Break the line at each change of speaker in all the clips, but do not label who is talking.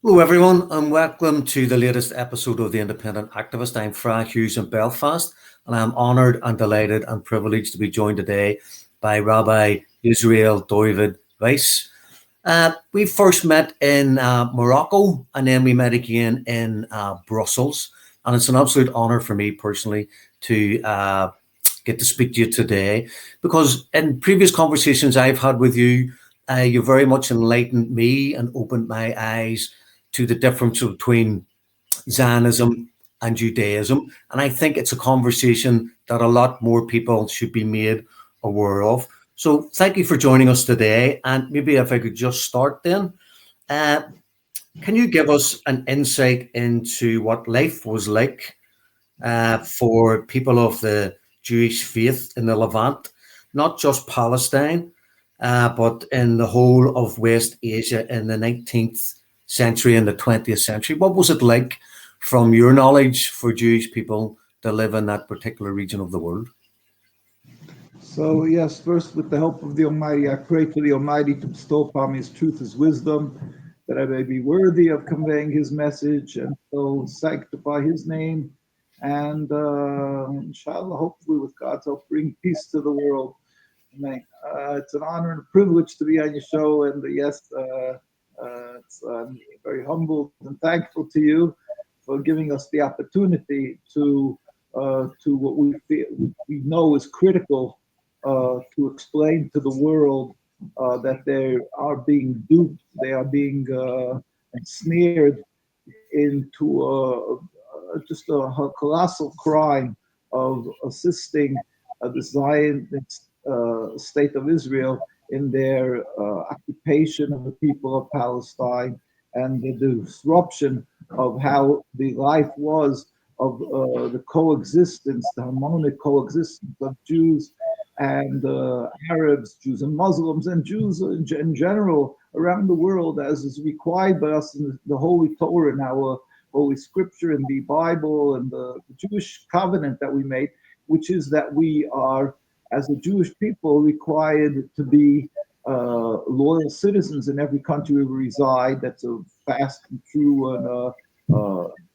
Hello, everyone, and welcome to the latest episode of The Independent Activist. I'm Fra Hughes in Belfast, and I'm honoured and delighted and privileged to be joined today by Rabbi Yisroel Dovid Weiss. We first met in Morocco, and then we met again in Brussels, and it's an absolute honour for me personally to get to speak to you today, because in previous conversations I've had with you, you very much enlightened me and opened my eyes to the difference between Zionism and Judaism. And I think it's a conversation that a lot more people should be made aware of. So thank you for joining us today. And maybe if I could just start then, uh, can you give us an insight into what life was like for people of the Jewish faith in the Levant, not just Palestine, but in the whole of West Asia in the 19th century and the 20th century? What was it like, from your knowledge, for Jewish people to live in that particular region of the world?
So yes, first, with the help of the Almighty, I pray to the Almighty to bestow upon me His truth, His wisdom, that I may be worthy of conveying His message, and so sanctify His name, and inshallah, hopefully with God's help, bring peace to the world. Amen. It's an honor and a privilege to be on your show, and I'm very humbled and thankful to you for giving us the opportunity to what we feel we know is critical, to explain to the world that they are being duped, they are being ensnared into just a colossal crime of assisting the Zionist state of Israel in their occupation of the people of Palestine, and the disruption of how the life was of the coexistence, the harmonic coexistence of Jews and Arabs, Jews and Muslims, and Jews in general around the world, as is required by us in the Holy Torah and our Holy Scripture and the Bible and the Jewish covenant that we made, which is that we are, as a Jewish people, required to be loyal citizens in every country we reside. That's a fast and true and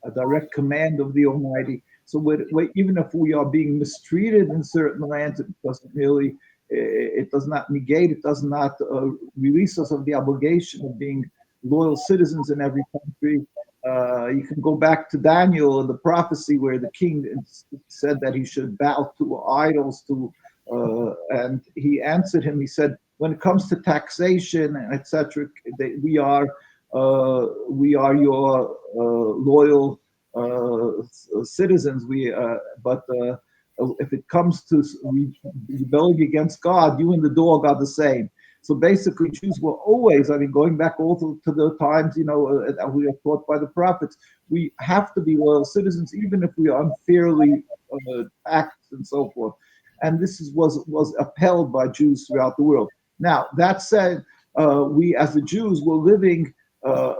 a direct command of the Almighty. So even if we are being mistreated in certain lands, it does not negate, it does not release us of the obligation of being loyal citizens in every country. You can go back to Daniel and the prophecy where the king said that he should bow to idols, and he answered him. He said, when it comes to taxation, etc., we are your loyal citizens. But if it comes to rebelling against God, you and the dog are the same. So basically, Jews were always, going back also to the times, that we are taught by the prophets, we have to be loyal citizens, even if we are unfairly taxed and so forth. And this was upheld by Jews throughout the world. Now, that said, we as the Jews were living,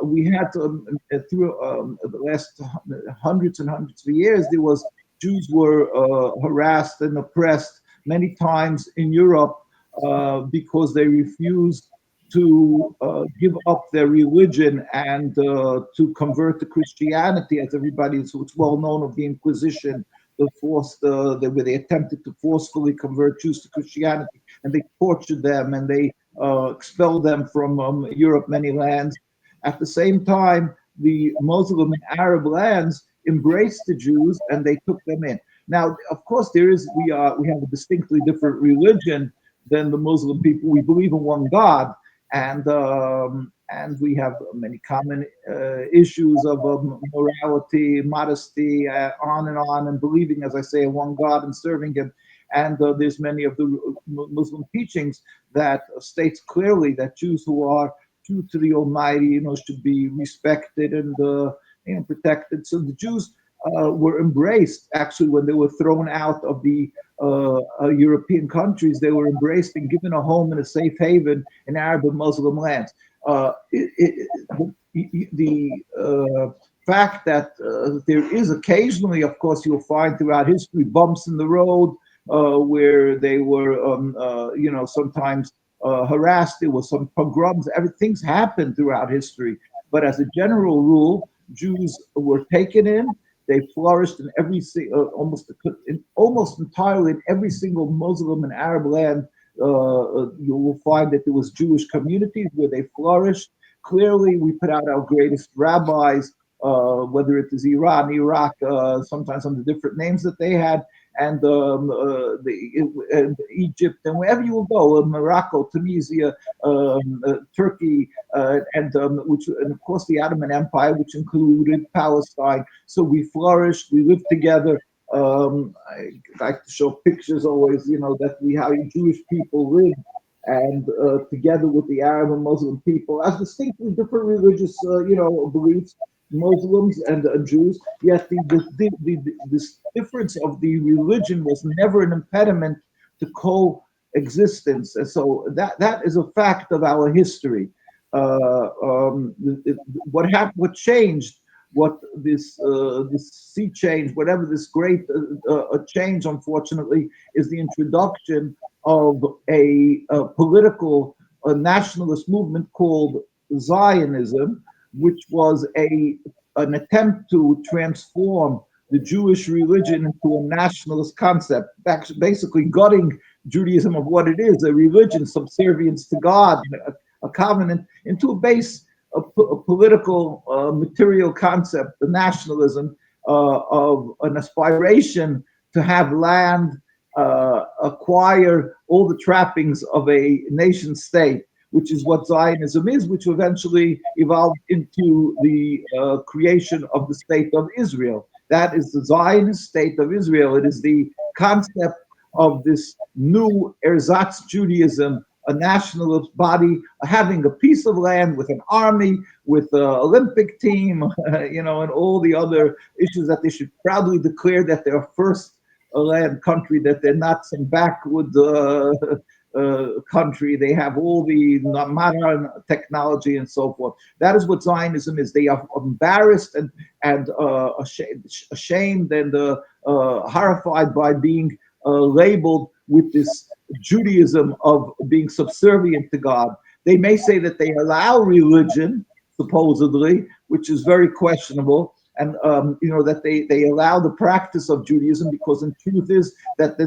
we had to, through the last hundreds and hundreds of years, Jews were harassed and oppressed many times in Europe because they refused to give up their religion and to convert to Christianity, as everybody, so it's well known of the Inquisition, where they attempted to forcefully convert Jews to Christianity, and they tortured them and they expelled them from Europe, many lands. At the same time, the Muslim and Arab lands embraced the Jews and they took them in. Now, of course, we have a distinctly different religion than the Muslim people. We believe in one God, and we have many common issues of morality, modesty, on, and believing, as I say, in one God and serving Him. And there's many of the Muslim teachings that states clearly that Jews who are true to the Almighty, should be respected and protected. So the Jews were embraced. Actually, when they were thrown out of the European countries, they were embraced and given a home and a safe haven in Arab and Muslim lands. The fact that there is occasionally, of course, you'll find throughout history bumps in the road where they were, sometimes harassed. There was some pogroms. Everything's happened throughout history. But as a general rule, Jews were taken in. They flourished in almost entirely in every single Muslim and Arab land. You will find that there was Jewish communities where they flourished. Clearly, we put out our greatest rabbis, whether it is Iran, Iraq, sometimes under different names that they had, and Egypt, and wherever you will go, Morocco, Tunisia, Turkey, and of course the Ottoman Empire, which included Palestine. So we flourished, we lived together. I like to show pictures always, that how Jewish people lived, and together with the Arab and Muslim people, as distinctly different religious, beliefs, Muslims and Jews. Yet this difference of the religion was never an impediment to coexistence, and so that is a fact of our history. What changed? What this sea change, whatever this great change, unfortunately, is the introduction of a political nationalist movement called Zionism, which was an attempt to transform the Jewish religion into a nationalist concept, basically gutting Judaism of what it is, a religion, subservience to God, a covenant, into a political, material concept, the nationalism of an aspiration to have land, acquire all the trappings of a nation state, which is what Zionism is, which eventually evolved into the creation of the state of Israel. That is the Zionist state of Israel. It is the concept of this new ersatz Judaism, a nationalist body having a piece of land with an army, with an Olympic team, and all the other issues that they should proudly declare that they're first land country, that they're not some backwood country. They have all the modern technology and so forth. That is what Zionism is. They are embarrassed and ashamed and horrified by being labeled with this Judaism of being subservient to God. They may say that they allow religion, supposedly, which is very questionable, and that they allow the practice of Judaism, because the truth is that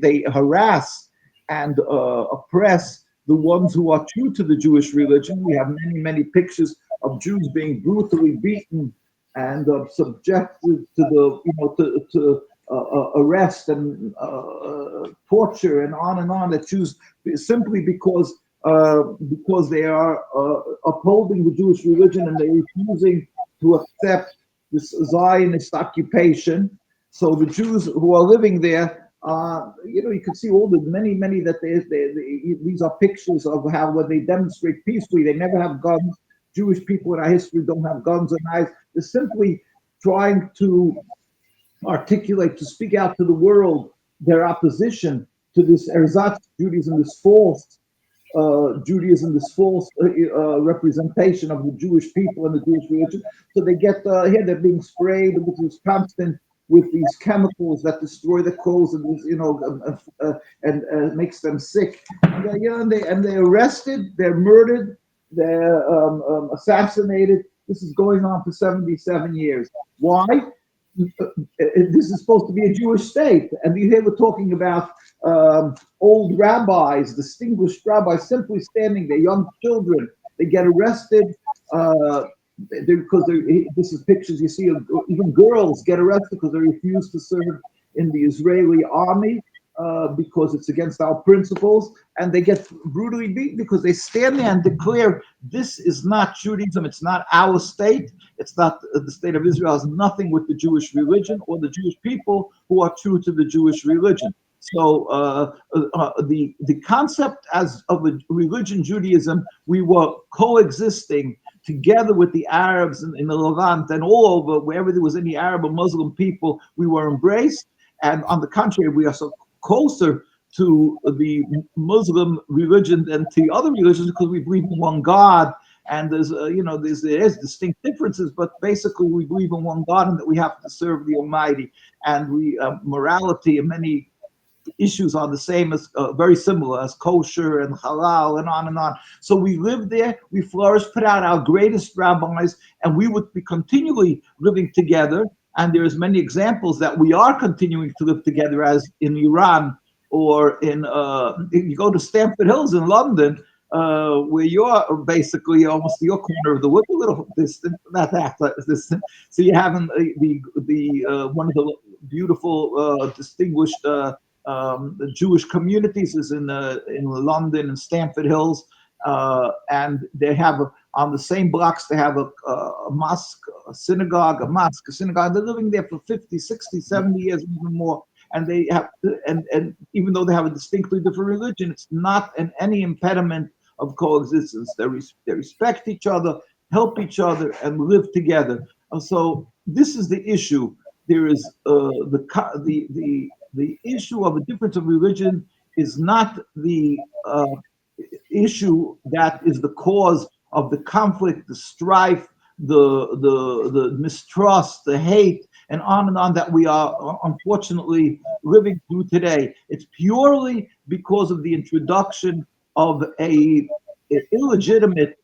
they harass and oppress the ones who are true to the Jewish religion. We have many pictures of Jews being brutally beaten and subjected to arrest and torture and on, that Jews, simply because they are upholding the Jewish religion, and they're refusing to accept this Zionist occupation. So the Jews who are living there, you can see all the many that these are pictures of how when they demonstrate peacefully, they never have guns. Jewish people in our history don't have guns or knives. They're simply trying to articulate, to speak out to the world their opposition to this ersatz Judaism, this false Judaism, this false representation of the Jewish people and the Jewish religion. So they get here, they're being sprayed with this constant, with these chemicals that destroy the clothes and makes them sick. And they're arrested, they're murdered, they're assassinated. This is going on for 77 years. Why? This is supposed to be a Jewish state, and here we're talking about old rabbis, distinguished rabbis, simply standing there, young children. They get arrested because this is pictures you see of even girls get arrested because they refuse to serve in the Israeli army because it's against our principles, and they get brutally beaten because they stand there and declare this is not Judaism, it's not our state, it's not the state of Israel, has nothing with the Jewish religion or the Jewish people who are true to the Jewish religion. So the concept as of a religion, Judaism, we were coexisting together with the Arabs in the Levant and all over, wherever there was any Arab or Muslim people, we were embraced. And on the contrary, we are so closer to the Muslim religion than to other religions because we believe in one God. And there's distinct differences, but basically we believe in one God and that we have to serve the Almighty. And morality in many issues are the same as very similar as kosher and halal and on and on. So we lived there, we flourished, put out our greatest rabbis, and we would be continually living together. And there's many examples that we are continuing to live together, as in Iran, or in you go to Stamford Hills in London, where you're basically almost your corner of the wood, a little distant, not that distant. So you have the one of the beautiful, distinguished Jewish communities is in London and Stamford Hills, and they have on the same blocks they have a mosque, a synagogue, a mosque, a synagogue. They're living there for 50, 60, 70 years, even more. And they have, and even though they have a distinctly different religion, it's not any impediment of coexistence. They respect each other, help each other, and live together. So this is the issue. There is the issue of a difference of religion is not the issue that is the cause of the conflict, the strife, the mistrust, the hate, and on that we are unfortunately living through today. It's purely because of the introduction of a illegitimate,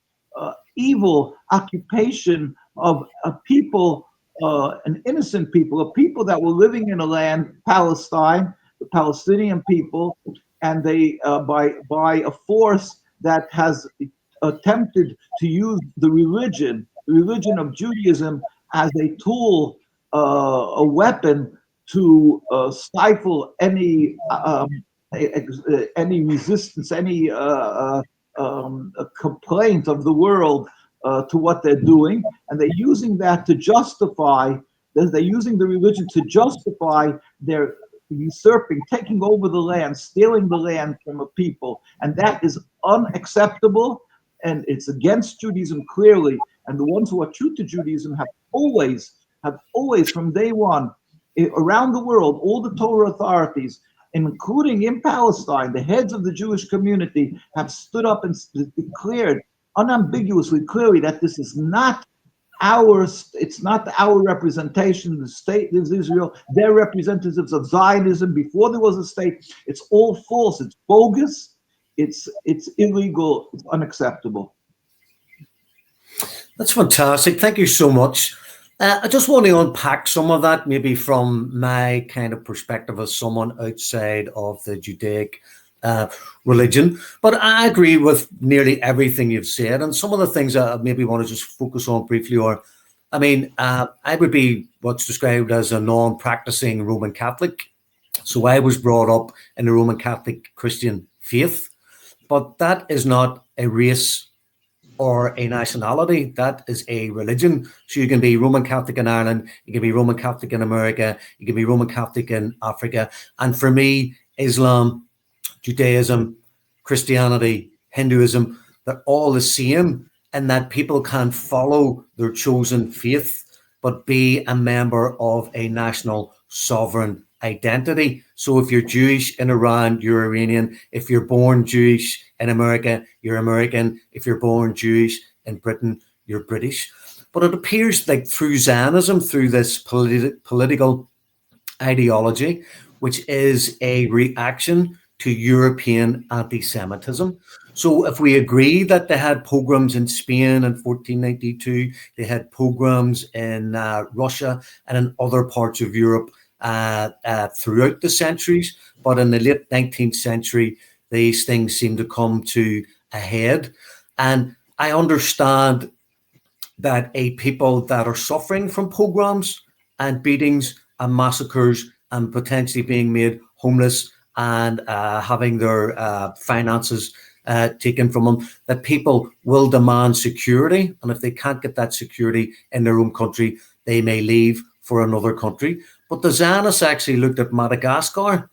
evil occupation of a people, an innocent people, a people that were living in a land, Palestine, the Palestinian people, and they by a force that has attempted to use the religion of Judaism as a tool, a weapon to stifle any resistance, any complaint of the world to what they're doing, and they're using that to justify. They're using the religion to justify their usurping, taking over the land, stealing the land from a people, and that is unacceptable, and it's against Judaism clearly. And the ones who are true to Judaism have always from day one around the world, all the Torah authorities, including in Palestine, the heads of the Jewish community have stood up and declared unambiguously, clearly, that this is not it's not our representation. The state is Israel. They're representatives of Zionism before there was a state. It's all false. It's bogus. It's illegal. It's unacceptable.
That's fantastic. Thank you so much. I just want to unpack some of that, maybe from my kind of perspective as someone outside of the Judaic religion. But I agree with nearly everything you've said. And some of the things I maybe want to just focus on briefly are, I mean, I would be what's described as a non-practicing Roman Catholic. So I was brought up in the Roman Catholic Christian faith, but that is not a race or a nationality. That is a religion. So you can be Roman Catholic in Ireland, you can be Roman Catholic in America, you can be Roman Catholic in Africa. And for me, Islam, Judaism, Christianity, Hinduism, they're all the same in that people can follow their chosen faith, but be a member of a national sovereign identity. So if you're Jewish in Iran, you're Iranian. If you're born Jewish in America, you're American. If you're born Jewish in Britain, you're British. But it appears like through Zionism, through this political ideology, which is a reaction to European anti-Semitism. So if we agree that they had pogroms in Spain in 1492, they had pogroms in Russia and in other parts of Europe throughout the centuries, but in the late 19th century, these things seem to come to a head. And I understand that a people that are suffering from pogroms and beatings and massacres and potentially being made homeless and having their finances taken from them, that people will demand security. And if they can't get that security in their own country, they may leave for another country. But the Zionists actually looked at Madagascar,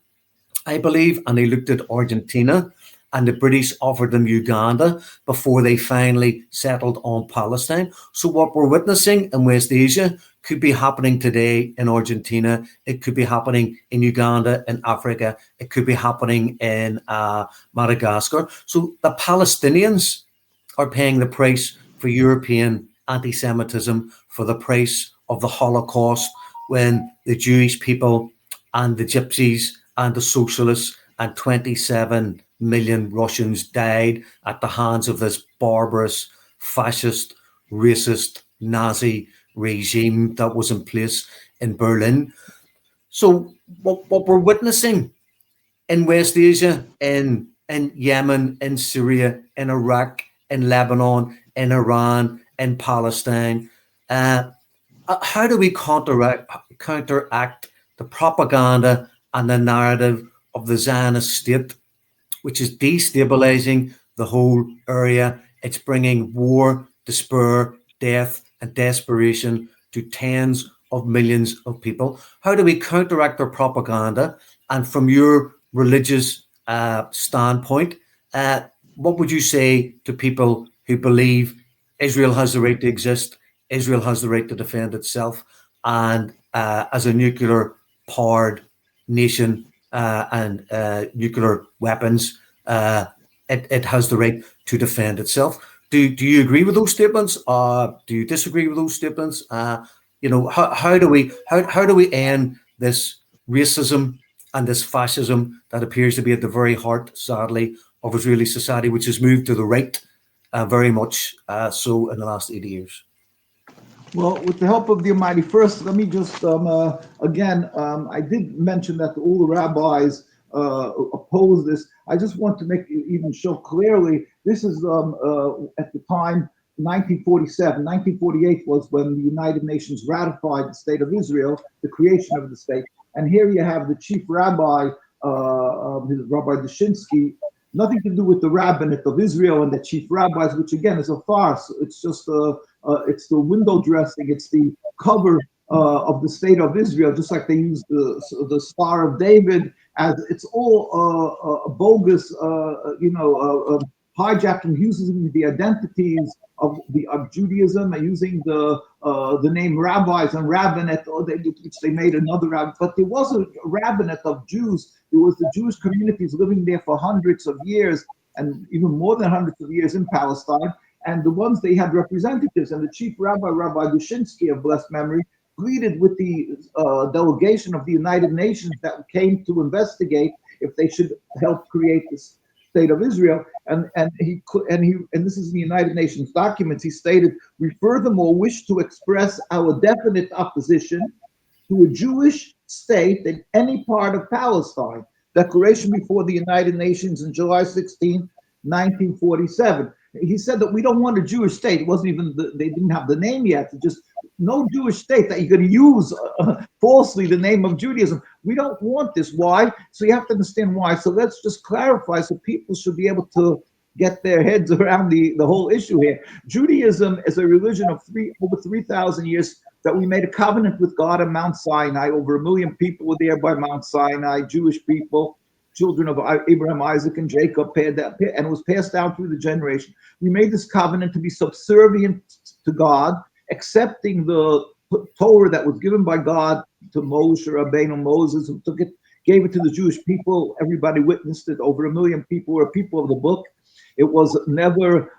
I believe, and they looked at Argentina, and the British offered them Uganda before they finally settled on Palestine. So what we're witnessing in West Asia could be happening today in Argentina. It could be happening in Uganda, in Africa. It could be happening in Madagascar. So the Palestinians are paying the price for European anti-Semitism, for the price of the Holocaust, when the Jewish people and the Gypsies and the socialists, and 27 million Russians died at the hands of this barbarous, fascist, racist, Nazi regime that was in place in Berlin. So what we're witnessing in West Asia, in Yemen, in Syria, in Iraq, in Lebanon, in Iran, in Palestine, uh, how do we counteract the propaganda and the narrative of the Zionist state, which is destabilizing the whole area? It's bringing war, despair, death, and desperation to tens of millions of people. How do we counteract their propaganda? And from your religious standpoint, what would you say to people who believe Israel has the right to exist, Israel has the right to defend itself, and as a nuclear powered nation and nuclear weapons, it has the right to defend itself? Do you agree with those statements? Do you disagree with those statements? How do we end this racism and this fascism that appears to be at the very heart, sadly, of Israeli society, which has moved to the right very much so in the last 80 years?
Well, with the help of the Almighty, first, let me just, again, I did mention that all the rabbis oppose this. I just want to make even show clearly, this is at the time, 1947. 1948 was when the United Nations ratified the State of Israel, the creation of the state. And here you have the chief rabbi, Rabbi Dushinsky, nothing to do with the rabbinate of Israel and the chief rabbis, which again is a farce. It's just it's the window dressing. It's the cover of the state of Israel, just like they use the Star of David. As it's all bogus, hijacking, using the identities of Judaism and using the name rabbis and rabbinate, which they made another rabbinate. But there was a rabbinate of Jews. There was the Jewish communities living there for hundreds of years, and even more than hundreds of years in Palestine. And the ones they had representatives, and the chief rabbi, Rabbi Dushinsky of blessed memory, pleaded with the delegation of the United Nations that came to investigate if they should help create this state of Israel. And this is in the United Nations documents. He stated, "We furthermore wish to express our definite opposition to a Jewish state in any part of Palestine." Declaration before the United Nations on July 16, 1947. He said that we don't want a Jewish state. It wasn't even, they didn't have the name yet. Just no Jewish state that you're going to use falsely the name of Judaism. We don't want this. Why? So you have to understand why. So let's just clarify so people should be able to get their heads around the whole issue here. Judaism is a religion of over 3,000 years that we made a covenant with God on Mount Sinai. Over 1 million people were there by Mount Sinai, Jewish people, children of Abraham, Isaac, and Jacob, and it was passed down through the generation. We made this covenant to be subservient to God, accepting the Torah that was given by God to Moshe Rabbeinu, Moses, who took it, gave it to the Jewish people. Everybody witnessed it. Over 1 million people were people of the book. It was never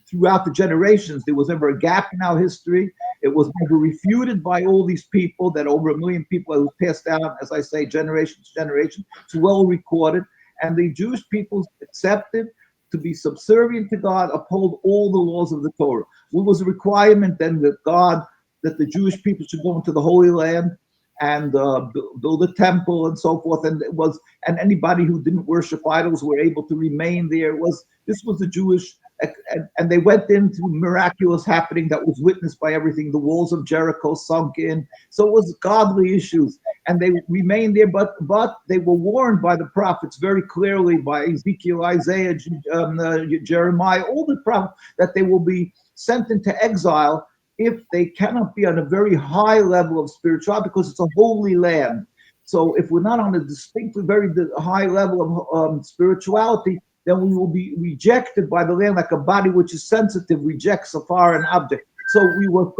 throughout the generations, there was never a gap in our history. It was never refuted by all these people, that over 1 million people, it was passed down, as I say, generation to generation. It's well recorded. And the Jewish people accepted to be subservient to God, uphold all the laws of the Torah. What was a requirement then that the Jewish people should go into the Holy Land and build a temple and so forth, and anybody who didn't worship idols were able to remain there. This was the Jewish, and they went into miraculous happening that was witnessed by everything. The walls of Jericho sunk in, so it was godly issues, and they remained there. But they were warned by the prophets very clearly, by Ezekiel, Isaiah, Jeremiah, all the prophets, that they will be sent into exile if they cannot be on a very high level of spirituality, because it's a holy land. So if we're not on a distinctly very high level of spirituality, then we will be rejected by the land, like a body which is sensitive rejects a foreign object. So we were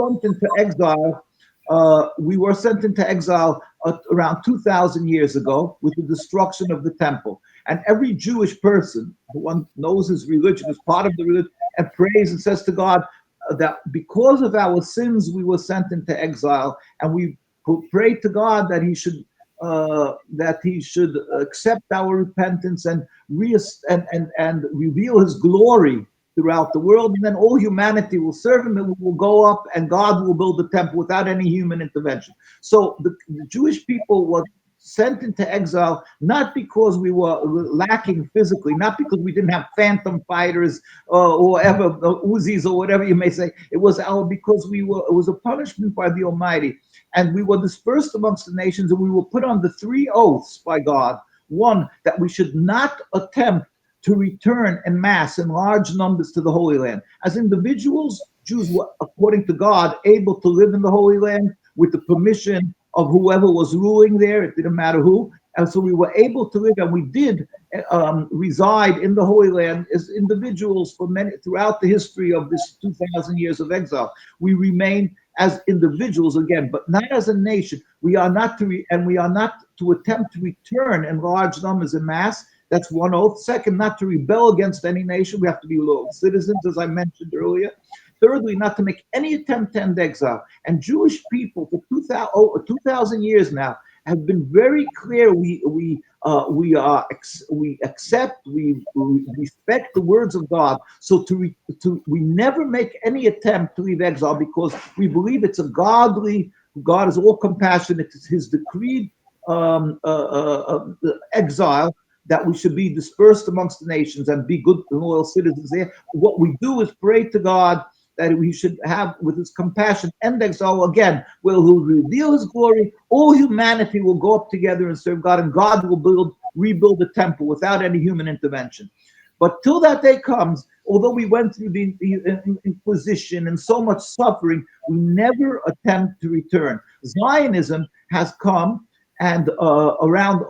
sent into exile. Around 2,000 years ago with the destruction of the temple. And every Jewish person who knows his religion, is part of the religion, and prays and says to God that because of our sins we were sent into exile, and we pray to God that he should accept our repentance and reveal his glory throughout the world, and then all humanity will serve him, and we will go up, and God will build the temple without any human intervention. So the Jewish people were sent into exile not because we were lacking physically, not because we didn't have phantom fighters or whatever, Uzis or whatever you may say. It was because it was a punishment by the Almighty, and we were dispersed amongst the nations, and we were put on the 3 oaths by God. One, that we should not attempt to return en masse in large numbers to the Holy Land. As individuals, Jews were, according to God, able to live in the Holy Land with the permission of whoever was ruling there. It didn't matter who. And so we were able to live, and we did reside in the Holy Land as individuals throughout the history of this 2,000 years of exile. We remain as individuals again, but not as a nation. We are not to attempt to return in large numbers en masse. That's one oath. Second, not to rebel against any nation. We have to be loyal citizens, as I mentioned earlier. Thirdly, not to make any attempt to end exile. And Jewish people for 2,000 years now have been very clear. We accept, we respect the words of God. So we never make any attempt to leave exile, because we believe it's a godly. God is all compassionate. It's His decreed exile, that we should be dispersed amongst the nations and be good and loyal citizens there. What we do is pray to God that we should have, with his compassion, end exile again, where he'll reveal his glory. All humanity will go up together and serve God, and God will rebuild the temple without any human intervention. But till that day comes, although we went through the Inquisition and so much suffering, we never attempt to return. Zionism has come, and around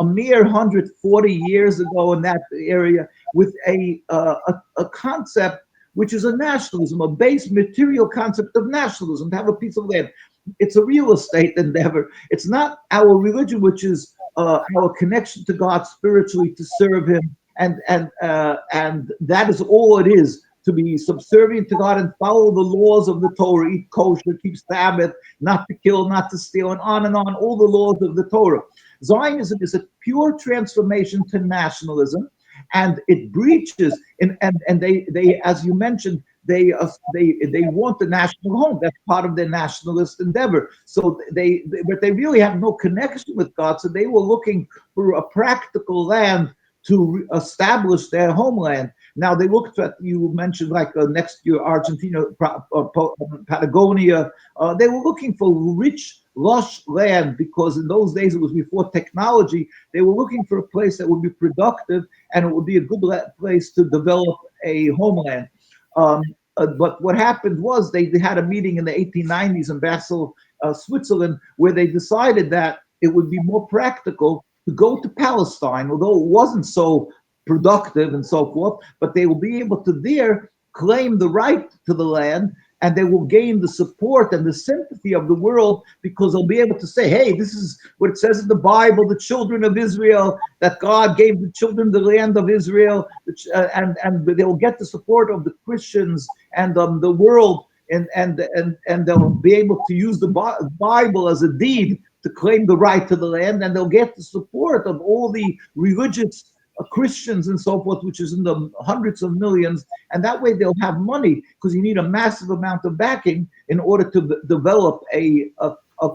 a mere 140 years ago in that area, with a concept which is a nationalism, a base material concept of nationalism, to have a piece of land. It's a real estate endeavor. It's not our religion, which is our connection to God spiritually, to serve him, and that is all it is. To be subservient to God and follow the laws of the Torah, eat kosher, keep Sabbath, not to kill, not to steal, and on, all the laws of the Torah. Zionism is a pure transformation to nationalism, and it breaches, and they, as you mentioned, they want the national home. That's part of their nationalist endeavor. So but they really have no connection with God. So they were looking for a practical land to establish their homeland. Now they looked at, you mentioned like next year, Argentina, Patagonia. They were looking for rich, lush land, because in those days it was before technology. They were looking for a place that would be productive, and it would be a good place to develop a homeland. But what happened was they had a meeting in the 1890s in Basel, Switzerland, where they decided that it would be more practical to go to Palestine, although it wasn't so productive and so forth, but they will be able to there claim the right to the land, and they will gain the support and the sympathy of the world, because they'll be able to say, hey, this is what it says in the Bible, the children of Israel, that God gave the children the land of Israel, and they'll get the support of the Christians and the world, and they'll be able to use the Bible as a deed to claim the right to the land, and they'll get the support of all the religious Christians and so forth, which is in the hundreds of millions, and that way they'll have money, because you need a massive amount of backing in order to develop a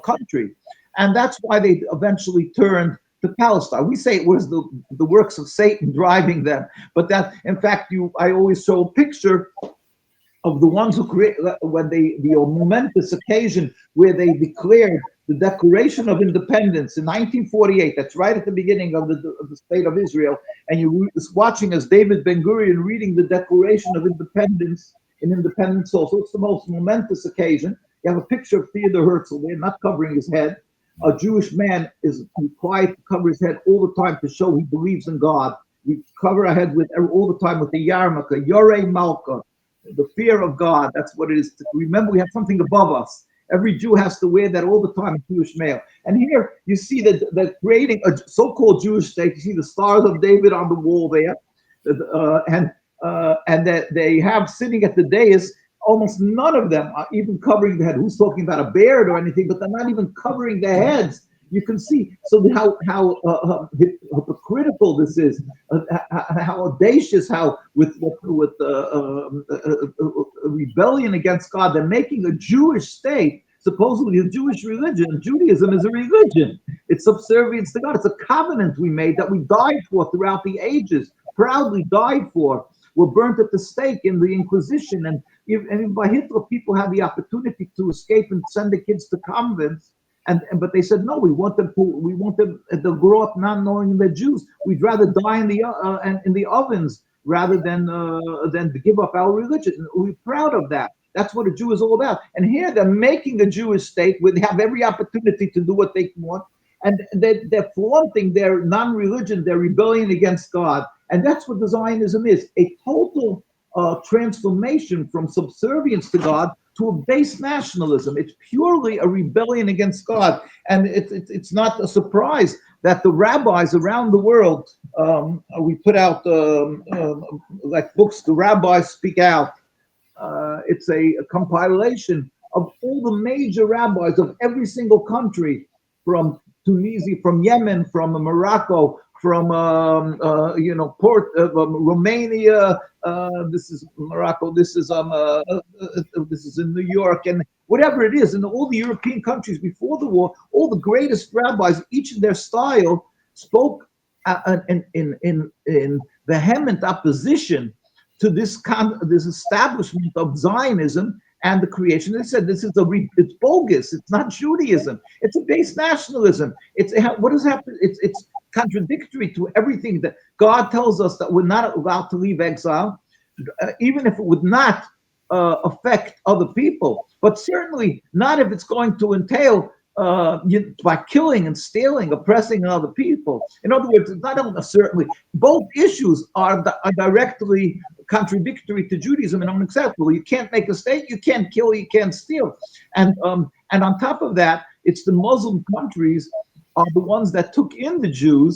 country. And that's why they eventually turned to Palestine. We say it was the works of Satan driving them, but that, in fact, I always show a picture of the ones who when the momentous occasion where they declared the Declaration of Independence in 1948. That's right at the beginning of the state of Israel. And you're watching as David Ben-Gurion reading the Declaration of Independence in Independence Hall. So it's the most momentous occasion. You have a picture of Theodor Herzl there, not covering his head. A Jewish man is required to cover his head all the time to show he believes in God. We cover our head all the time with the yarmulke, Yorei Malka, the fear of God. That's what it is. Remember, we have something above us. Every Jew has to wear that all the time, a Jewish male. And here you see that creating a so-called Jewish state. You see the Stars of David on the wall there, and that they have sitting at the dais almost none of them are even covering the head. Who's talking about a beard or anything? But they're not even covering their heads. You can see so how hypocritical this is, how audacious, how with rebellion against God, they're making a Jewish state, supposedly a Jewish religion. Judaism is a religion. It's subservience to God. It's a covenant we made that we died for throughout the ages, proudly died for. Were burnt at the stake in the Inquisition, and by Hitler, people had the opportunity to escape and send the kids to convents. But they said no. We want them to grow up not knowing they're Jews. We'd rather die in the ovens rather than give up our religion. We're proud of that. That's what a Jew is all about. And here they're making a Jewish state where they have every opportunity to do what they want, and they're flaunting their non-religion, their rebellion against God. And that's what the Zionism is: a total transformation from subservience to God to a base nationalism. It's purely a rebellion against God. And it's not a surprise that the rabbis around the world, we put out like books, The Rabbis Speak Out. It's a compilation of all the major rabbis of every single country, from Tunisia, from Yemen, from Morocco, from Romania. This is Morocco. This is in New York, and whatever it is, in all the European countries before the war, all the greatest rabbis, each in their style, spoke in vehement opposition to this establishment of Zionism and the creation. They said this is it's bogus. It's not Judaism. It's a base nationalism. What does happen? It's contradictory to everything that God tells us, that we're not allowed to leave exile, even if it would not affect other people, but certainly not if it's going to entail by killing and stealing, oppressing other people. In other words, not only certainly, both issues are directly contradictory to Judaism and unacceptable. You can't make a state, you can't kill, you can't steal. And on top of that, it's the Muslim countries are the ones that took in the Jews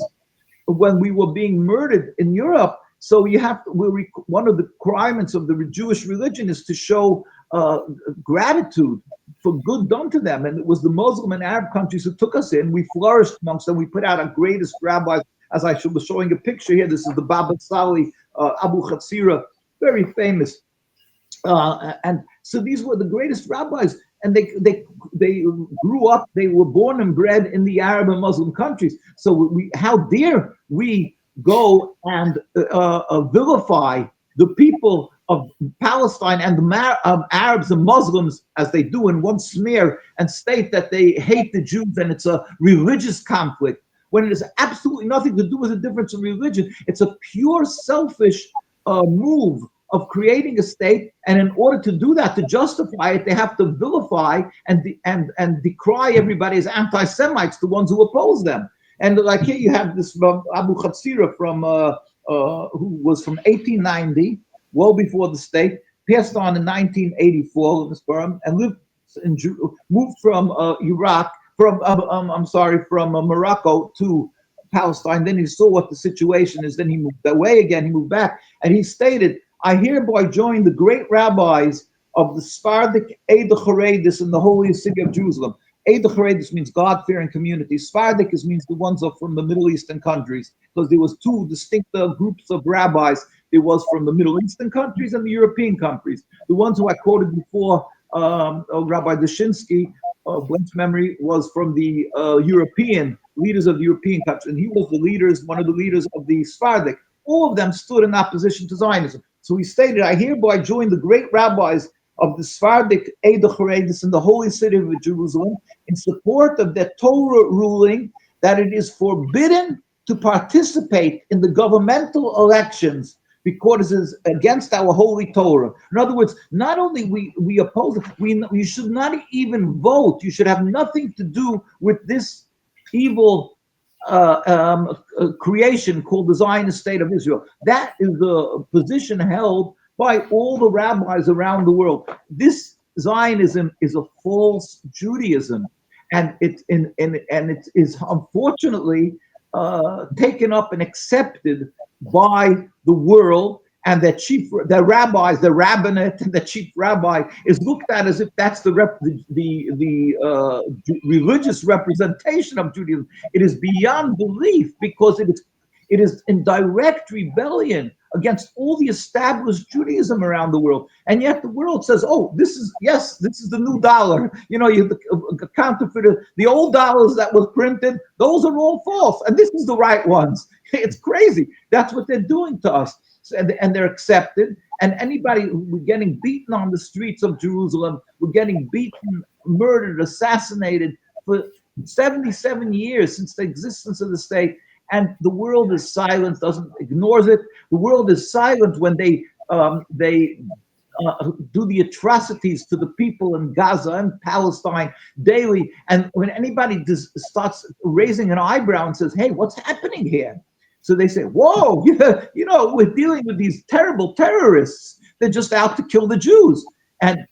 when we were being murdered in Europe. So one of the requirements of the Jewish religion is to show gratitude for good done to them. And it was the Muslim and Arab countries who took us in. We flourished amongst them. We put out our greatest rabbis, as I was showing a picture here. This is the Baba Sali, Abu Khatsira, very famous. And so these were the greatest rabbis, and they grew up, they were born and bred in the Arab and Muslim countries. So how dare we go and vilify the people of Palestine and the Arabs and Muslims, as they do in one smear, and state that they hate the Jews and it's a religious conflict, when it has absolutely nothing to do with the difference in religion. It's a pure selfish move of creating a state, and in order to do that, to justify it, they have to vilify and decry everybody as anti-Semites, the ones who oppose them. And like here, you have this Abu Khatsira who was from 1890, well before the state, passed on in 1984 and moved from Iraq, from Morocco to Palestine. Then he saw what the situation is. Then he moved away again. He moved back, and he stated, "I hereby join the great rabbis of the Sephardic Eid Charedis in the holy city of Jerusalem." Eid Charedis means God-fearing community. Sephardic means the ones from the Middle Eastern countries, because there was two distinct groups of rabbis. There was from the Middle Eastern countries and the European countries. The ones who I quoted before, Rabbi Dushinsky, Blend's memory, was from the European leaders of the European countries, and he was one of the leaders of the Sephardic. All of them stood in opposition to Zionism. So he stated, "I hereby join the great rabbis of the Sephardic Eid Charedis in the holy city of Jerusalem in support of the Torah ruling that it is forbidden to participate in the governmental elections because it is against our holy Torah." In other words, not only we oppose it, we should not even vote. You should have nothing to do with this evil creation called the Zionist state of Israel. That is the position held by all the rabbis around the world. This Zionism is a false Judaism, and it is unfortunately taken up and accepted by the world, and the rabbis, the rabbinate, and the chief rabbi is looked at as if that's the religious representation of Judaism. It is beyond belief because it is in direct rebellion against all the established Judaism around the world. And yet the world says, oh, this is the new dollar. You know, you the counterfeit, the old dollars that were printed, those are all false. And this is the right ones. It's crazy. That's what they're doing to us. And they're accepted. And anybody, we're getting beaten on the streets of Jerusalem. We're getting beaten, murdered, assassinated for 77 years since the existence of the state. And the world is silent, ignores it. The world is silent when they do the atrocities to the people in Gaza and Palestine daily. And when anybody starts raising an eyebrow and says, hey, what's happening here? So they say, whoa, you know, we're dealing with these terrible terrorists. They're just out to kill the Jews. And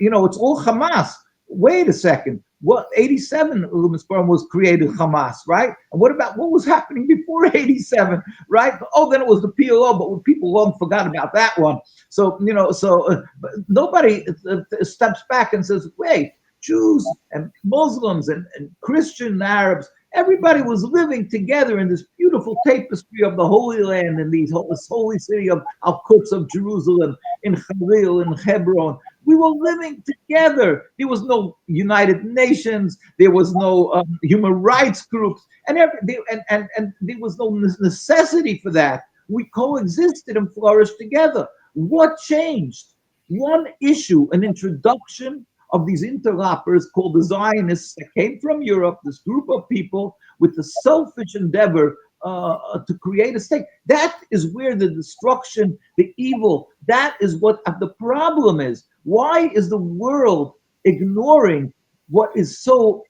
you know, it's all Hamas. Wait a second. What 87 was created Hamas, right? And what was happening before 87, right? Oh, then it was the PLO, but people long forgot about that one. So, you know, nobody steps back and says, wait, Jews and Muslims and Christian and Arabs, everybody was living together in this beautiful tapestry of the Holy Land in this holy city of Al-Quds of Jerusalem, in Khalil, in Hebron. We were living together. There was no United Nations. There was no human rights groups, and there was no necessity for that. We coexisted and flourished together. What changed? One issue, an introduction of these interlopers called the Zionists that came from Europe, this group of people with the selfish endeavor to create a state. That is where the destruction, the evil, that is what the problem is. Why is the world ignoring what is so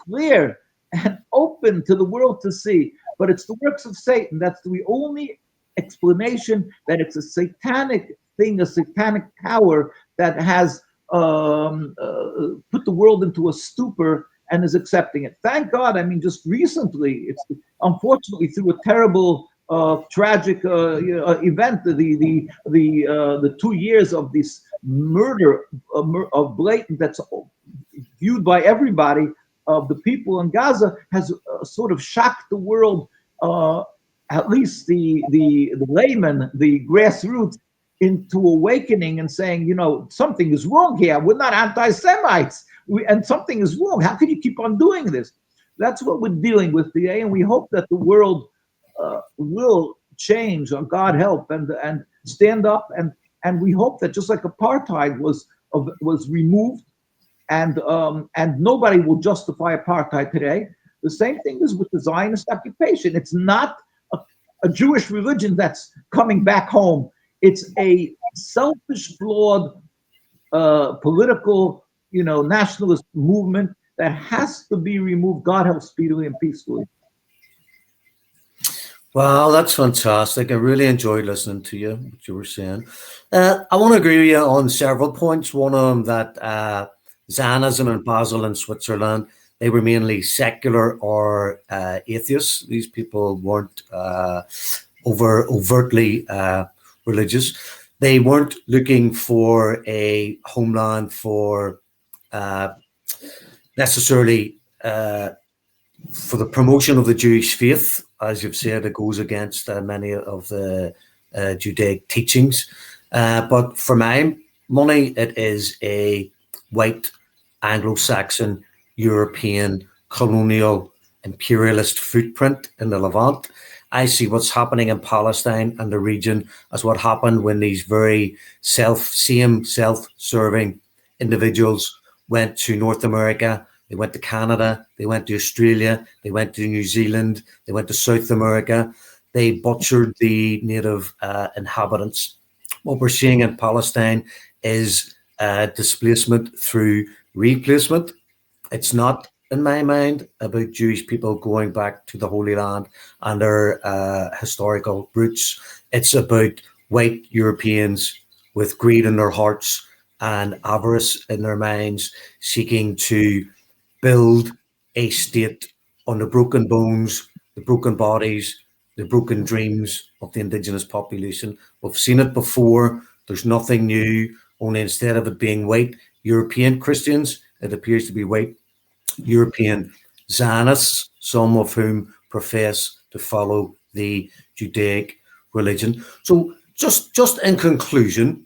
clear and open to the world to see? But it's the works of Satan. That's the only explanation, that it's a satanic thing, a satanic power that has put the world into a stupor and is accepting it. Thank God. I mean, just recently, it's unfortunately through a terrible, tragic event, the 2 years of this murder of blatant, that's viewed by everybody, of the people in Gaza, has sort of shocked the world, at least the layman, the grassroots, into awakening and saying, you know, something is wrong here. We're not anti-Semites, and something is wrong. How can you keep on doing this? That's what we're dealing with today, and we hope that the world will change, or God help, and stand up, and we hope that just like apartheid was removed, and nobody will justify apartheid today. The same thing is with the Zionist occupation. It's not a Jewish religion that's coming back home. It's a selfish, flawed, political, nationalist movement that has to be removed. God help, speedily and peacefully.
Wow, that's fantastic. I really enjoyed listening to you, what you were saying. I want to agree with you on several points. One of them that Zionism in Basel in Switzerland, they were mainly secular or atheists. These people weren't overtly religious. They weren't looking for a homeland for necessarily for the promotion of the Jewish faith. As you've said, it goes against many of the Judaic teachings. But for my money, it is a white Anglo-Saxon, European, colonial, imperialist footprint in the Levant. I see what's happening in Palestine and the region as what happened when these very self-serving individuals went to North America. They went to Canada, they went to Australia, they went to New Zealand, they went to South America. They butchered the native inhabitants. What we're seeing in Palestine is displacement through replacement. It's not, in my mind, about Jewish people going back to the Holy Land and their historical roots. It's about white Europeans with greed in their hearts and avarice in their minds, seeking to build a state on the broken bones, the broken bodies, the broken dreams of the indigenous population. We've seen it before. There's nothing new, only instead of it being white European Christians, it appears to be white European Zionists, some of whom profess to follow the Judaic religion. So just in conclusion,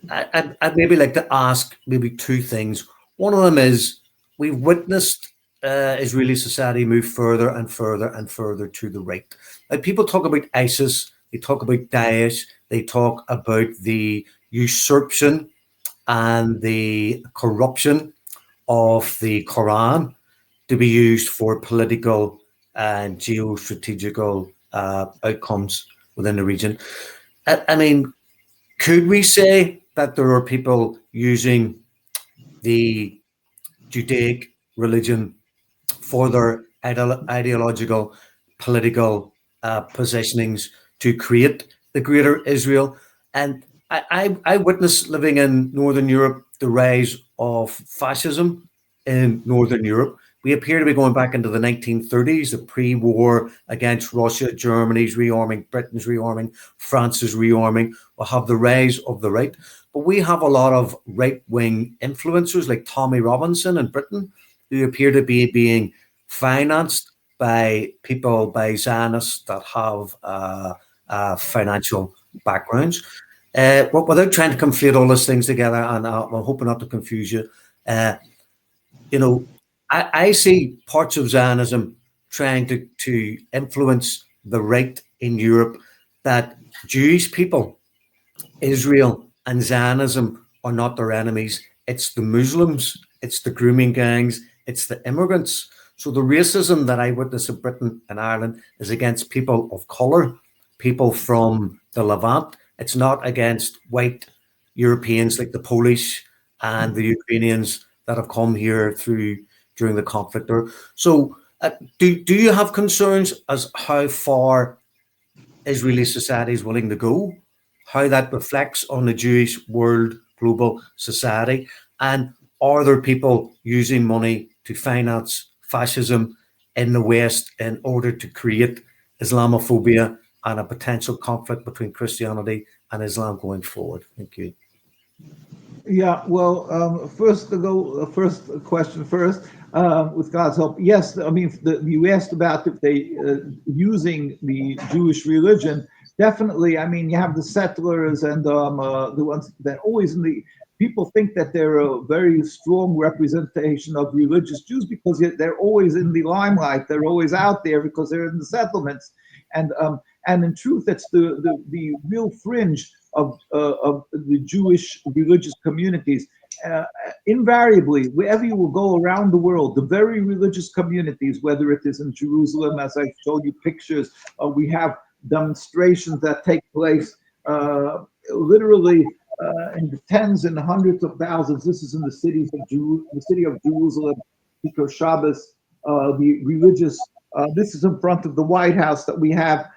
I'd maybe like to ask maybe two things. One of them is we've witnessed Israeli society move further and further and further to the right. Like people talk about ISIS, they talk about Daesh, they talk about the usurpation and the corruption of the Quran to be used for political and geostrategical outcomes within the region. I mean, could we say that there are people using the Judaic religion for their ideological, political positionings to create the greater Israel? And I witnessed, living in Northern Europe, the rise of fascism in Northern Europe. We appear to be going back into the 1930s, the pre-war against Russia, Germany's rearming, Britain's rearming, France's rearming. We'll have the rise of the right. But we have a lot of right-wing influencers like Tommy Robinson in Britain, who appear to be being financed by people, by Zionists that have financial backgrounds. Without trying to conflate all those things together, and I'm hoping not to confuse you, I see parts of Zionism trying to influence the right in Europe, that Jewish people, Israel and Zionism are not their enemies. It's the Muslims, it's the grooming gangs, it's the immigrants. So the racism that I witness in Britain and Ireland is against people of colour, people from the Levant. It's not against white Europeans like the Polish and the Ukrainians that have come here during the conflict. So do you have concerns as how far Israeli society is willing to go, how that reflects on the Jewish world, global society? And are there people using money to finance fascism in the West in order to create Islamophobia and a potential conflict between Christianity and Islam going forward? Thank you.
Yeah, well, first question first. With God's help, yes. I mean, you asked about if they using the Jewish religion. Definitely. I mean, you have the settlers and the ones that always people think that they're a very strong representation of religious Jews because they're always in the limelight. They're always out there because they're in the settlements, and in truth, it's the real fringe of the Jewish religious communities. Invariably, wherever you will go around the world, the very religious communities, whether it is in Jerusalem, as I showed you pictures, we have demonstrations that take place literally in the tens and hundreds of thousands. This is in the city of Jerusalem, Pico Shabbos, the religious. This is in front of the White House that we have.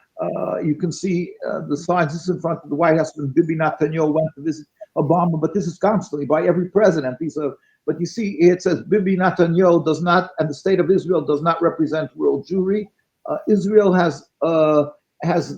You can see the signs. This is in front of the White House when Bibi Netanyahu went to visit Obama, but this is constantly by every president. But you see, it says Bibi Netanyahu does not, and the state of Israel does not represent world Jewry. Israel has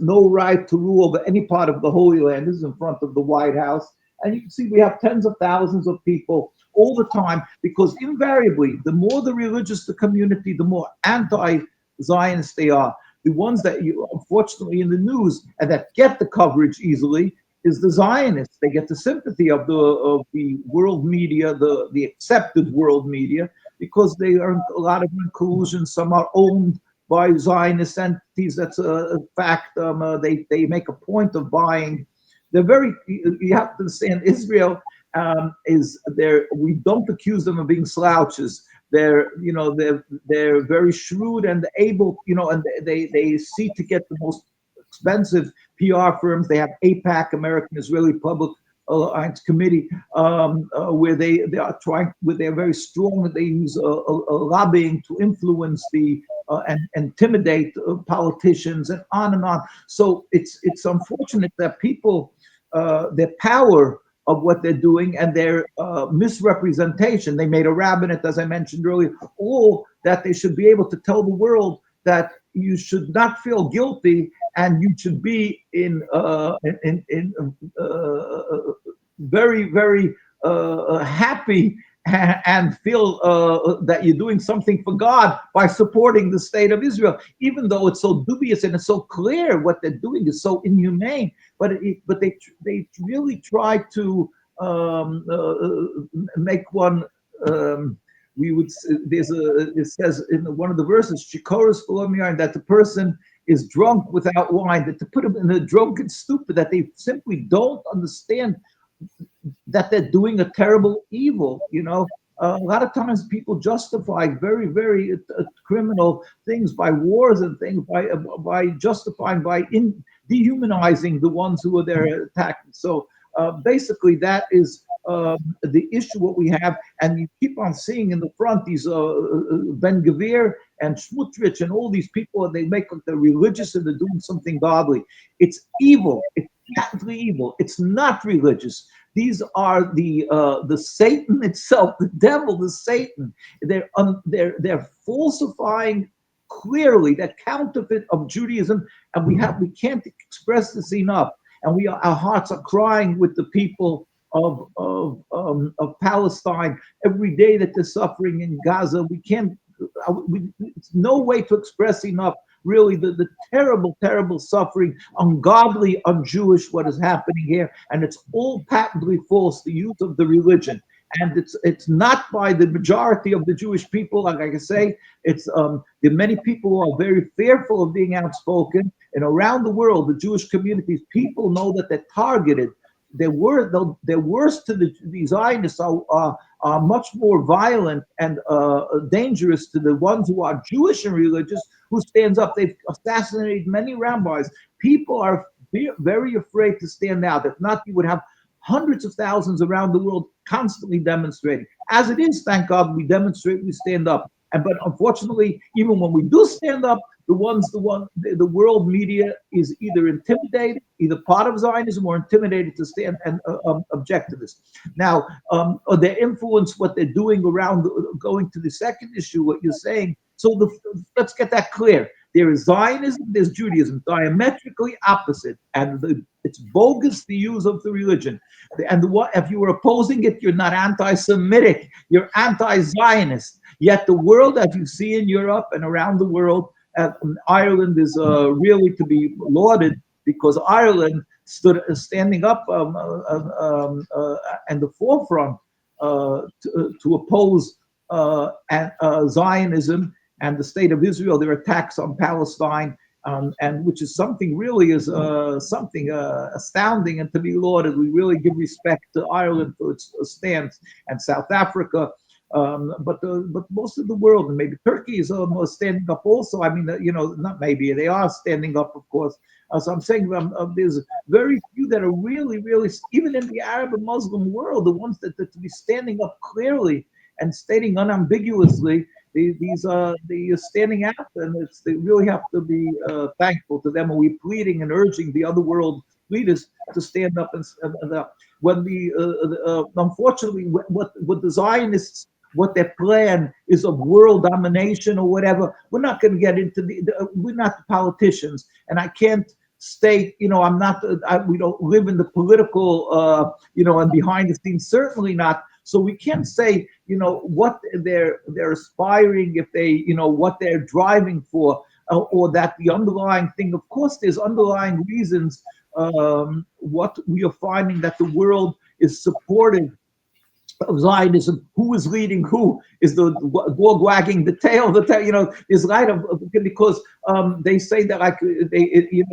no right to rule over any part of the Holy Land. This is in front of the White House, and you can see we have tens of thousands of people all the time, because invariably, the more the religious the community, the more anti-Zionist they are. The ones that you, unfortunately, in the news and that get the coverage easily is the Zionists. They get the sympathy of the world media, the accepted world media, because they are a lot of in collusion. Some are owned by Zionist entities. That's a fact. They make a point of buying. They're very. You have to understand, Israel is there. We don't accuse them of being slouches. They're very shrewd and able, and they seek to get the most expensive PR firms. They have APAC, American Israeli Public Alliance Committee, where they are trying, where they're very strong. They use lobbying to influence and intimidate politicians and on and on. So it's unfortunate that people, their power of what they're doing and their misrepresentation. They made a rabbinate, as I mentioned earlier, all that they should be able to tell the world that you should not feel guilty, and you should be in very, very happy and feel that you're doing something for God by supporting the state of Israel, even though it's so dubious and it's so clear what they're doing is so inhumane. But they really try to make one. It says in one of the verses, that the person is drunk without wine, that to put them in a drunken stupor, that they simply don't understand that they're doing a terrible evil. A lot of times people justify very, very criminal things by wars and things, by justifying, dehumanizing the ones who are there attacking. So basically that is the issue what we have, and you keep on seeing in the front these Ben Gvir and Smotrich and all these people, and they make like they're religious and they're doing something godly. It's evil. It's patently evil. It's not religious. These are the Satan itself, the devil, the Satan. They're falsifying clearly that counterfeit of Judaism, and we can't express this enough. And our hearts are crying with the people of Palestine every day that they're suffering in Gaza. We can't. It's no way to express enough. Really, the terrible, terrible suffering, ungodly, un-Jewish, what is happening here, and it's all patently false. The use of the religion, and it's not by the majority of the Jewish people. Like I can say, it's the many people who are very fearful of being outspoken, and around the world, the Jewish communities, people know that they're targeted. They're worse to the Zionists are much more violent and dangerous to the ones who are Jewish and religious, who stands up. They've assassinated many rabbis. People are very afraid to stand out. If not, you would have hundreds of thousands around the world constantly demonstrating. As it is, thank God, we demonstrate, we stand up. But unfortunately, even when we do stand up, the world media is either intimidated, either part of Zionism, or intimidated to stand and object to this. Now, they influence what they're doing around going to the second issue, what you're saying. So let's get that clear. There is Zionism, there's Judaism, diametrically opposite, and it's bogus, the use of the religion. And if you were opposing it, you're not anti-Semitic, you're anti-Zionist. Yet the world, as you see in Europe and around the world, Ireland is really to be lauded, because Ireland stood standing up in the forefront to oppose Zionism and the state of Israel, their attacks on Palestine, and which is something really is something astounding and to be lauded. We really give respect to Ireland for its stance, and South Africa. But most of the world, and maybe Turkey is standing up also. I mean, not maybe, they are standing up, of course. So I'm saying there's very few that are really, really, even in the Arab and Muslim world, the ones that to be standing up clearly and stating unambiguously, these are standing out, and they really have to be thankful to them. And we're pleading and urging the other world leaders to stand up and when unfortunately what the Zionists, what their plan is of world domination or whatever. We're not going to get into we're not the politicians, and I can't state, I'm not, we don't live in the political, and behind the scenes, certainly not. So we can't say, what they're aspiring, if they, what they're driving for, or that the underlying thing. Of course, there's underlying reasons. What we are finding that the world is supportive of Zionism. Who is leading who? Is the dog wagging the tail? Is right because they say that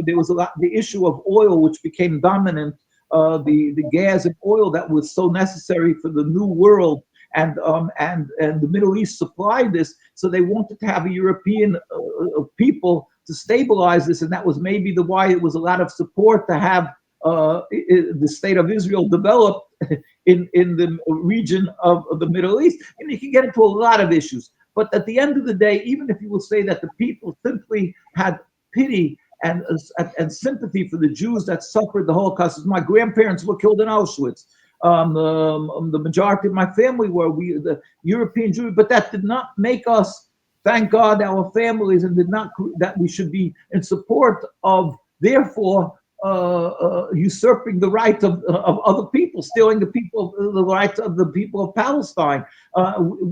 there was a lot, the issue of oil, which became dominant, the gas and oil that was so necessary for the new world, and the Middle East supplied this, so they wanted to have a European people to stabilize this, and that was maybe why it was a lot of support to have the state of Israel developed in the region of the Middle East. And you can get into a lot of issues, but at the end of the day, even if you will say that the people simply had pity and sympathy for the Jews that suffered the Holocaust. My grandparents were killed in Auschwitz. The majority of my family were the European Jews, but that did not make us thank God our families, and did not that we should be in support of, therefore, usurping the rights of other people, stealing the rights of the people of Palestine.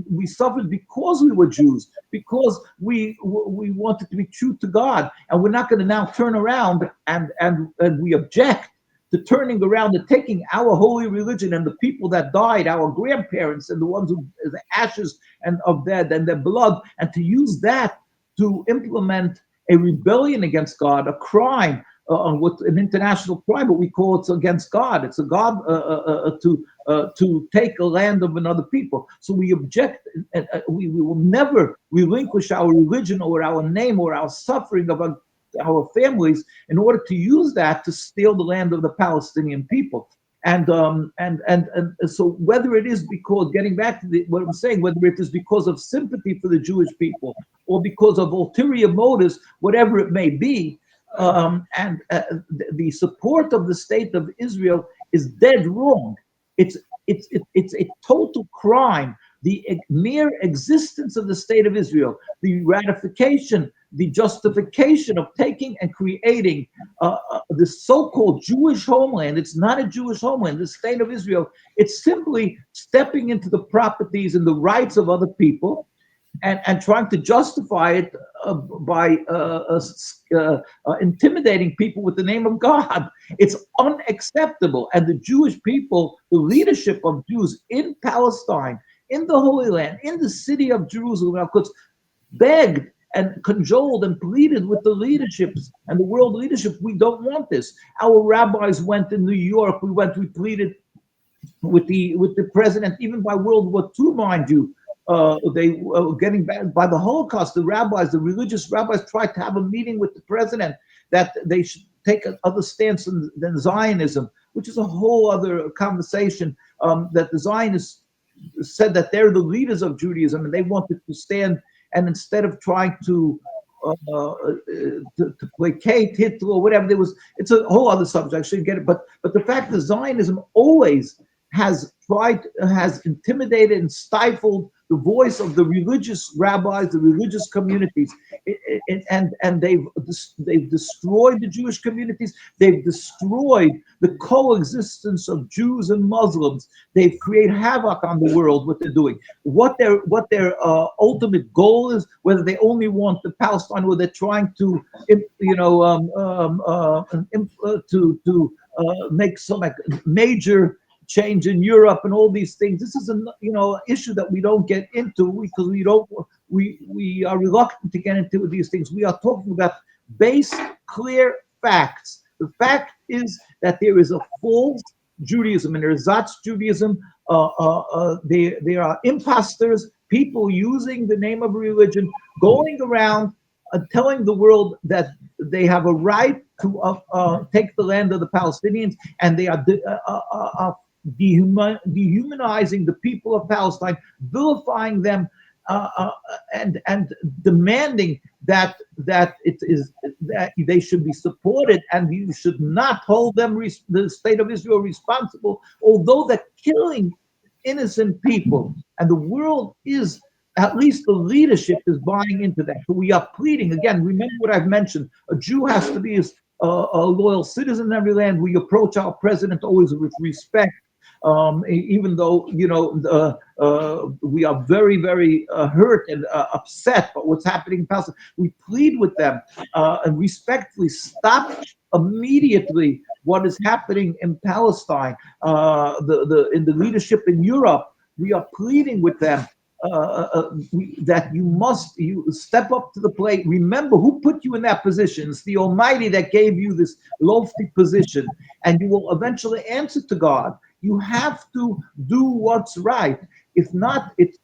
We suffered because we were Jews, because we wanted to be true to God, and we're not going to now turn around and we object to turning around and taking our holy religion and the people that died, our grandparents, and the ones who the ashes and of dead and their blood, and to use that to implement a rebellion against God, a crime, with an international crime, but we call it against God. It's a God to take a land of another people. So we object, and we will never relinquish our religion or our name or our suffering of our families in order to use that to steal the land of the Palestinian people. And so whether it is because, getting back to what I'm saying, whether it is because of sympathy for the Jewish people or because of ulterior motives, whatever it may be, the support of the state of Israel is dead wrong. It's a total crime. The mere existence of the state of Israel, the ratification, the justification of taking and creating the so-called Jewish homeland. It's not a Jewish homeland. The state of Israel, it's simply stepping into the properties and the rights of other people, and trying to justify it by intimidating people with the name of God. It's unacceptable. And the Jewish people, the leadership of Jews in Palestine, in the Holy Land, in the city of Jerusalem, of course, begged and cajoled and pleaded with the leaderships and the world leadership. We don't want this. Our rabbis went in New York. We pleaded with the president, even by World War II, mind you. They were getting back by the Holocaust. The rabbis, the religious rabbis, tried to have a meeting with the president that they should take another stance than Zionism, which is a whole other conversation. That the Zionists said that they're the leaders of Judaism and they wanted to stand, and instead of trying to placate Hitler or whatever, it's a whole other subject. I shouldn't get it, but the fact that Zionism always has intimidated and stifled the voice of the religious rabbis, the religious communities, and they've destroyed the Jewish communities. They've destroyed the coexistence of Jews and Muslims. They've created havoc on the world. What they're doing, what their ultimate goal is, whether they only want the Palestine, or they're trying to, make some major change in Europe and all these things. This is an issue that we don't get into because we are reluctant to get into these things. We are talking about base, clear facts. The fact is that there is a false Judaism and ersatz Judaism. There are imposters, people using the name of religion, going around telling the world that they have a right to take the land of the Palestinians, and they are dehumanizing the people of Palestine, vilifying them, and demanding that they should be supported, and you should not hold them, the state of Israel, responsible, although they're killing innocent people. And the world is, at least the leadership is buying into that. So we are pleading again. Remember what I've mentioned: a Jew has to be a loyal citizen in every land. We approach our president always with respect. Even though we are very, very hurt and upset by what's happening in Palestine, we plead with them and respectfully stop immediately what is happening in Palestine. In the leadership in Europe, we are pleading with them that you step up to the plate. Remember who put you in that position. It's the Almighty that gave you this lofty position, and you will eventually answer to God. You have to do what's right. If not, it's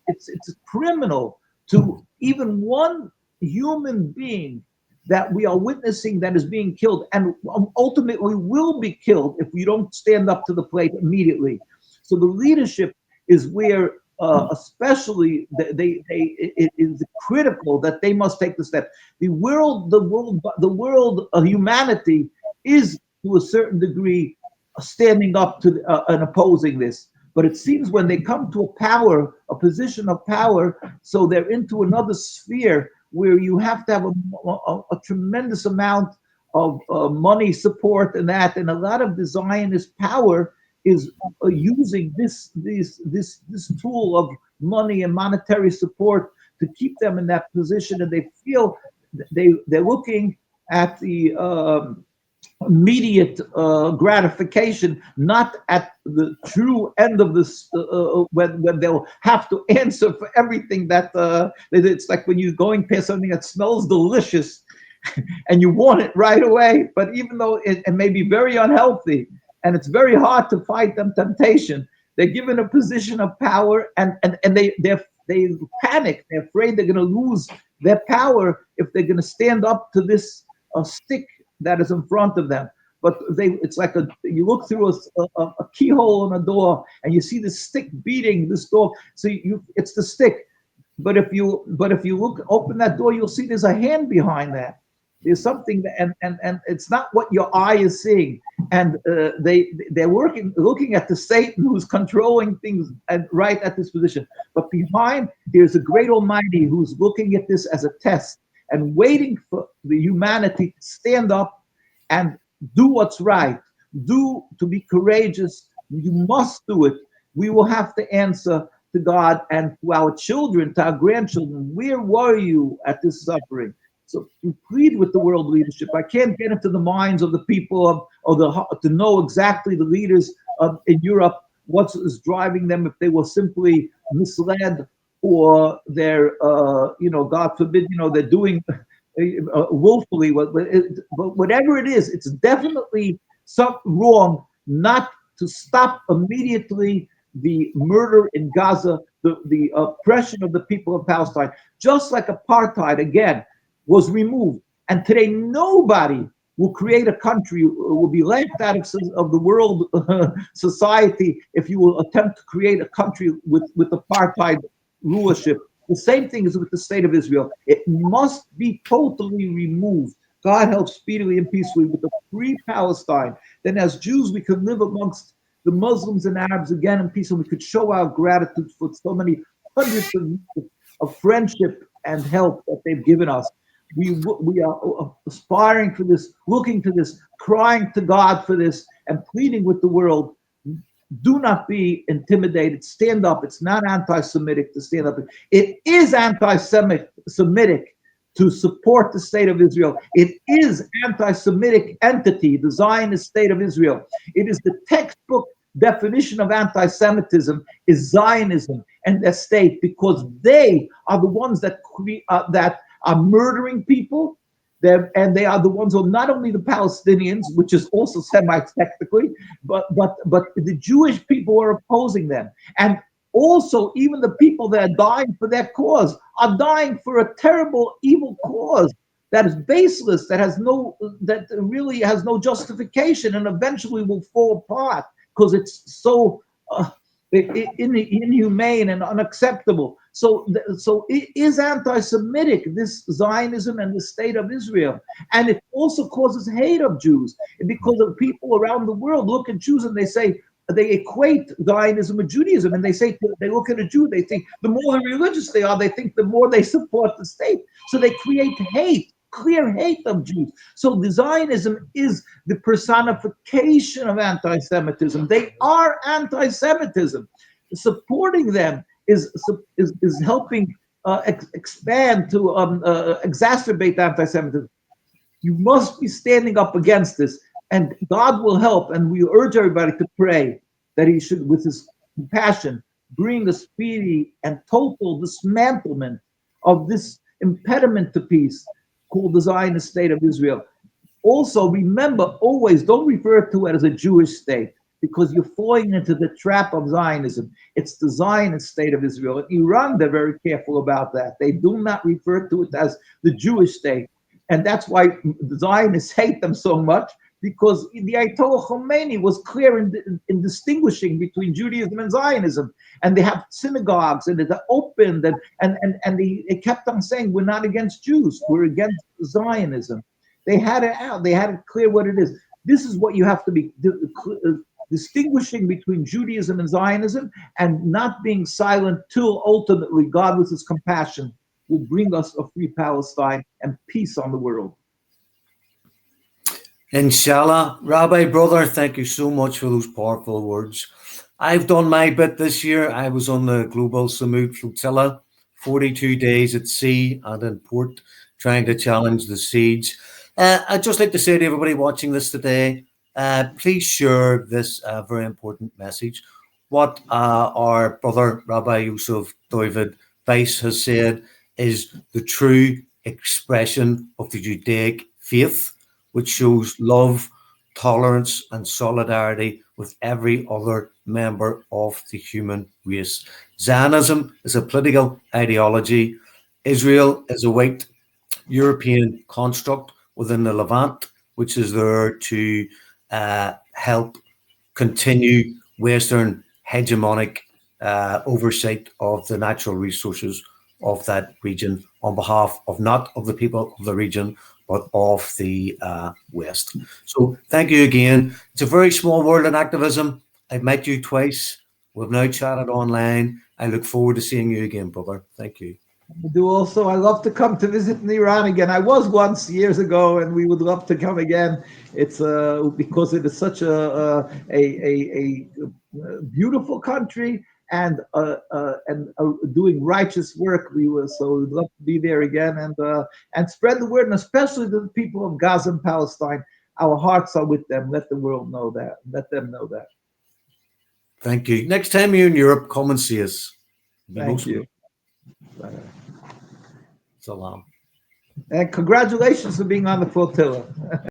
criminal to even one human being that we are witnessing that is being killed, and ultimately will be killed if we don't stand up to the plate immediately. So the leadership is where, especially, it is critical that they must take the step. The world, humanity is to a certain degree standing up to and opposing this. But it seems when they come to a position of power, so they're into another sphere where you have to have a tremendous amount of money support and that, and a lot of the Zionist power is using this tool of money and monetary support to keep them in that position, and they feel they're looking at the immediate gratification, not at the true end of this, when they'll have to answer for everything that it's like when you're going past something that smells delicious and you want it right away, but even though it may be very unhealthy and it's very hard to fight them temptation, they're given a position of power, and they panic. They're afraid they're going to lose their power if they're going to stand up to this stick that is in front of them. But it's like you look through a keyhole in a door and you see the stick beating this door. So it's the stick. But if you open that door, you'll see there's a hand behind that. There's something, and it's not what your eye is seeing. And they're looking at the Satan who's controlling things and right at this position. But behind, there's a great Almighty who's looking at this as a test and waiting for the humanity to stand up and do what's right, to be courageous. You must do it. We will have to answer to God and to our children, to our grandchildren. Where were you at this suffering? So we plead with the world leadership. I can't get into the minds of the people to know exactly the leaders in Europe, what is driving them, if they were simply misled or they're, God forbid, they're doing willfully. But whatever it is, it's definitely something wrong not to stop immediately the murder in Gaza, the oppression of the people of Palestine, just like apartheid, again, was removed. And today, nobody will create a country, will be laughed out of the world society if you will attempt to create a country with apartheid rulership. The same thing is with the state of Israel. It must be totally removed. God help speedily and peacefully with a free Palestine. Then as Jews, we could live amongst the Muslims and Arabs again in peace, and we could show our gratitude for so many hundreds of years of friendship and help that they've given us. We are aspiring for this, looking to this, crying to God for this, and pleading with the world. Do not be intimidated. Stand up. It's not anti-Semitic to stand up. It is anti-Semitic to support the state of Israel. It is anti-Semitic entity, the Zionist state of Israel. It is the textbook definition of anti-Semitism is Zionism and their state, because they are the ones that are murdering people. And they are the ones who are not only the Palestinians, which is also Semites technically, but the Jewish people are opposing them. And also, even the people that are dying for their cause are dying for a terrible, evil cause that is baseless, that really has no justification, and eventually will fall apart because it's so inhumane and unacceptable. So it is anti-Semitic, this Zionism and the state of Israel. And it also causes hate of Jews, because of people around the world look at Jews and they equate Zionism with Judaism, and they look at a Jew, they think the more religious they are, they think the more they support the state. So they create hate, clear hate of Jews. So the Zionism is the personification of anti-Semitism. They are anti-Semitism. Supporting them is helping expand to exacerbate anti-Semitism. You must be standing up against this, and God will help. And we urge everybody to pray that He should, with His compassion, bring a speedy and total dismantlement of this impediment to peace called the Zionist state of Israel. Also, remember, always don't refer to it as a Jewish state, because you're falling into the trap of Zionism. It's the Zionist state of Israel. In Iran, they're very careful about that. They do not refer to it as the Jewish state. And that's why the Zionists hate them so much, because the Ayatollah Khomeini was clear in distinguishing between Judaism and Zionism. And they have synagogues, and they're opened, and they kept on saying, we're not against Jews, we're against Zionism. They had it out. They had it clear what it is. This is what you have to be distinguishing between Judaism and Zionism, and not being silent till ultimately God, with his compassion, will bring us a free Palestine and peace on the world.
Inshallah. Rabbi, brother, thank you so much for those powerful words. I've done my bit this year. I was on the Global Samud Flotilla, 42 days at sea and in port, trying to challenge the siege. I'd just like to say to everybody watching this today, please share this very important message. What our brother Rabbi Yosef Dovid Weiss has said is the true expression of the Judaic faith, which shows love, tolerance, and solidarity with every other member of the human race. Zionism is a political ideology. Israel is a white European construct within the Levant, which is there to help continue Western hegemonic oversight of the natural resources of that region on behalf of not of the people of the region, but of the West. So thank you again. It's a very small world in activism. I've met you twice. We've now chatted online. I look forward to seeing you again, brother. Thank you.
I do also. I love to come to visit in Iran again. I was once years ago, and we would love to come again. It's because it is such a beautiful country, and doing righteous work. So we'd love to be there again and spread the word, and especially to the people of Gaza and Palestine. Our hearts are with them. Let the world know that. Let them know that.
Thank you. Next time you're in Europe, come and see us.
Thank you.
Salam.
And congratulations for being on the flotilla.